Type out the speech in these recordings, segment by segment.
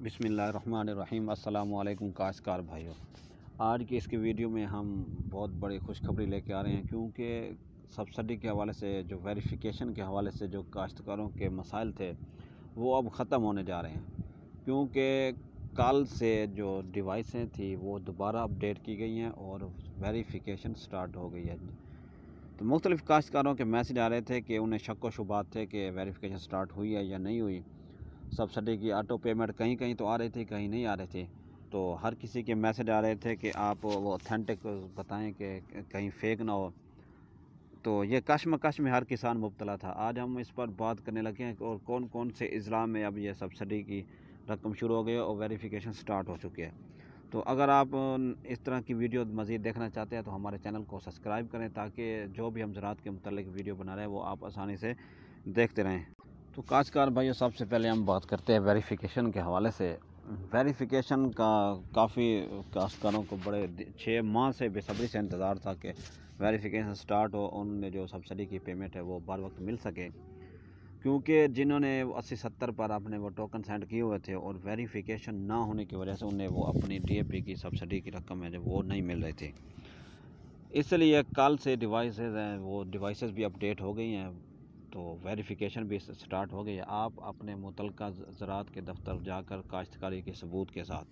बिस्मिल्लाहिर्रहमानिर्रहीम। अस्सलामु अलैकुम काश्तकार भाइयों, आज की इसकी वीडियो में हम बहुत बड़ी खुशखबरी लेके आ रहे हैं, क्योंकि सब्सिडी के हवाले से जो वेरिफिकेशन के हवाले से जो काश्तकारों के मसाइल थे वो अब ख़त्म होने जा रहे हैं। क्योंकि कल से जो डिवाइसें थी वो दोबारा अपडेट की गई हैं और वेरिफिकेशन स्टार्ट हो गई है। तो मुख्तलिफ़ काश्तकारों के मैसेज आ रहे थे कि उन्हें शक व शुबात थे कि वेरिफिकेशन स्टार्ट हुई है या नहीं हुई। सब्सिडी की ऑटो पेमेंट कहीं कहीं तो आ रही थी, कहीं नहीं आ रही थी। तो हर किसी के मैसेज आ रहे थे कि आप वो ऑथेंटिक बताएं कि कहीं फेक ना हो। तो ये कश्मकश में हर किसान मुब्तला था। आज हम इस पर बात करने लगे हैं और कौन कौन से अज़ला में अब ये सब्सिडी की रकम शुरू हो गई है और वेरिफिकेशन स्टार्ट हो चुकी है। तो अगर आप इस तरह की वीडियो मज़ीद देखना चाहते हैं तो हमारे चैनल को सब्सक्राइब करें, ताकि जो भी हम ज़राअत के मुतल्लिक़ वीडियो बना रहे हैं वो आप आसानी से देखते रहें। तो काश्तकार भाइयों, सबसे पहले हम बात करते हैं वेरिफिकेशन के हवाले से। वेरिफिकेशन का काफ़ी काश्तकारों को बड़े 6 माह से बेसब्री से इंतज़ार था कि वेरिफिकेशन स्टार्ट हो, उन्हें जो सब्सिडी की पेमेंट है वो बर वक्त मिल सके। क्योंकि जिन्होंने 80-70 पर अपने वो टोकन सेंड किए हुए थे और वेरिफिकेशन ना होने की वजह से उन्हें वो अपनी DAP की सब्सिडी की रकम है वो नहीं मिल रही थी। इसलिए कल से डिवाइसेस भी अपडेट हो गई हैं, तो वेरिफिकेशन भी स्टार्ट हो गई है। आप अपने मुतल्लिका ज़राअत के दफ्तर जाकर काश्तकारी के सबूत के साथ,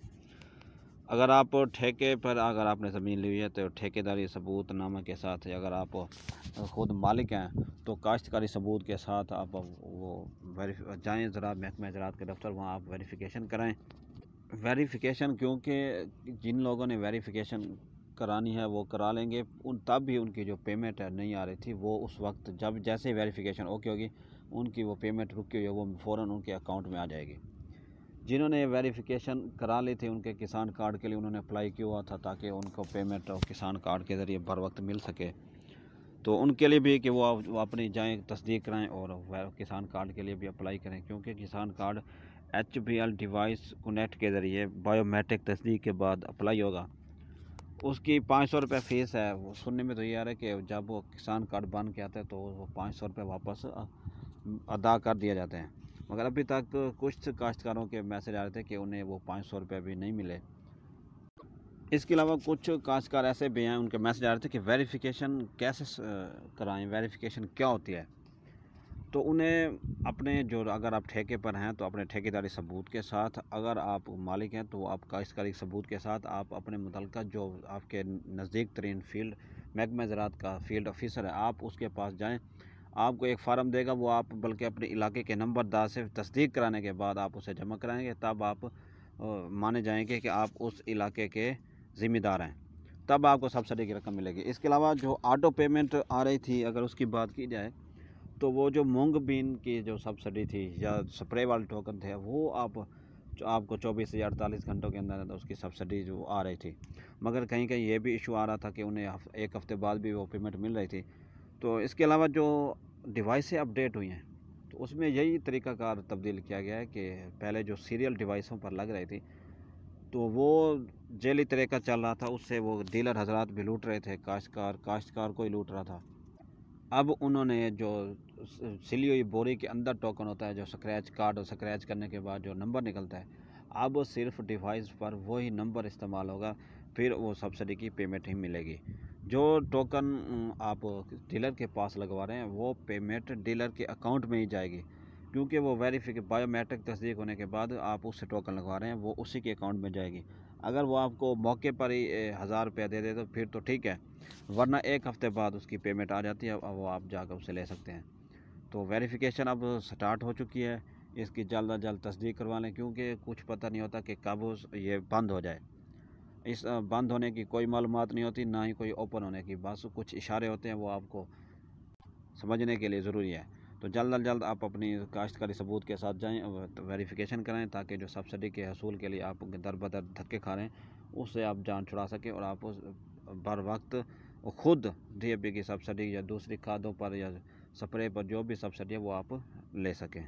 अगर आप ठेके पर अगर आपने ज़मीन ली हुई है तो ठेकेदारी सबूतनामा के साथ, अगर आप ख़ुद मालिक हैं तो काश्तकारी सबूत के साथ आप वो जाएँ ज़राअत महकमा ज़राअत के दफ्तर, वहाँ आप वेरिफिकेशन कराएँ। वेरिफिकेशन, क्योंकि जिन लोगों ने वेरिफिकेशन करानी है वो करा लेंगे। तब भी उनकी जो पेमेंट है नहीं आ रही थी, वो उस वक्त जब जैसे ही वेरिफिकेशन ओके होगी उनकी वो पेमेंट रुकी हुई है वो फ़ौरन उनके अकाउंट में आ जाएगी। जिन्होंने वेरिफिकेशन करा ली थी उनके किसान कार्ड के लिए उन्होंने अप्लाई किया हुआ था ताकि उनको पेमेंट और किसान कार्ड के ज़रिए बर वक्त मिल सके। तो उनके लिए भी कि वो अपनी जाएँ तस्दीक कराएँ और किसान कार्ड के लिए भी अप्लाई करें, क्योंकि किसान कार्ड HBL डिवाइस कनेक्ट के ज़रिए बायोमेट्रिक तस्दीक के बाद अप्लाई होगा। उसकी 500 रुपये फ़ीस है। वो सुनने में तो ये आ रहा है कि जब वो किसान कार्ड बन के आता है तो वो 500 रुपये वापस अदा कर दिए जाते हैं। मगर अभी तक कुछ काश्तकारों के मैसेज आ रहे थे कि उन्हें वो 500 रुपये भी नहीं मिले। इसके अलावा कुछ काश्तकार ऐसे भी हैं, उनके मैसेज आ रहे थे कि वेरिफिकेशन कैसे कराएं, वेरिफिकेशन क्या होती है। तो उन्हें अपने अगर आप ठेके पर हैं तो अपने ठेकेदारी सबूत के साथ, अगर आप मालिक हैं तो आप काश्तकारी सबूत के साथ आप अपने मुतल्लिका जो आपके नज़दीक तरीन फील्ड महकमा ज़राअत का फील्ड ऑफिसर है आप उसके पास जाएं। आपको एक फ़ार्म देगा, वो आप बल्कि अपने इलाके के नंबरदार से तस्दीक कराने के बाद आप उसे जमा कराएंगे, तब आप माने जाएंगे कि आप उस इलाके के ज़िम्मेदार हैं, तब आपको सब्सिडी की रकम मिलेगी। इसके अलावा जो ऑटो पेमेंट आ रही थी, अगर उसकी बात की जाए तो वो जो मूंग बीन की जो सब्सिडी थी या स्प्रे वाले टोकन थे वो आपको 24 से 48 घंटों के अंदर उसकी सब्सिडी जो आ रही थी। मगर कहीं कहीं ये भी इशू आ रहा था कि उन्हें एक हफ़्ते बाद भी वो पेमेंट मिल रही थी। तो इसके अलावा जो डिवाइसें अपडेट हुई हैं तो उसमें यही तरीक़ाकार तब्दील किया गया है कि पहले जो सीरियल डिवाइसों पर लग रही थी तो वो जेली तरीका चल रहा था, उससे वो डीलर हजरात भी लूट रहे थे, काश्तकार को ही लूट रहा था। अब उन्होंने जो सिली हुई बोरी के अंदर टोकन होता है, जो स्क्रैच कार्ड और स्क्रैच करने के बाद जो नंबर निकलता है, अब सिर्फ डिवाइस पर वही नंबर इस्तेमाल होगा, फिर वो सब्सिडी की पेमेंट ही मिलेगी। जो टोकन आप डीलर के पास लगवा रहे हैं वो पेमेंट डीलर के अकाउंट में ही जाएगी, क्योंकि वो बायोमेट्रिक तस्दीक होने के बाद आप उससे टोकन लगवा रहे हैं वो उसी के अकाउंट में जाएगी। अगर वो आपको मौके पर ही 1000 रुपया दे दे तो फिर तो ठीक है, वरना एक हफ़्ते बाद उसकी पेमेंट आ जाती है, अब वो आप जाकर उसे ले सकते हैं। तो वेरिफिकेशन अब स्टार्ट हो चुकी है, इसकी जल्द अज जल्द तस्दीक करवा लें, क्योंकि कुछ पता नहीं होता कि कब ये बंद हो जाए। इस बंद होने की कोई मालूमात नहीं होती, ना ही कोई ओपन होने की, बस कुछ इशारे होते हैं, वो आपको समझने के लिए ज़रूरी है। तो जल्द अज जल्द आप अपनी काश्तकारी सबूत के साथ जाएँ और वेरिफिकेशन कराएँ, ताकि जो सब्सिडी के हसूल के लिए आप दर बदर धक्के खा रहे हैं उससे आप जान छुड़ा सकें और आप बर वक्त ख़ुद DAP की सब्सिडी या दूसरी खादों पर या स्प्रे पर जो भी सब्सिडी है वो आप ले सकें।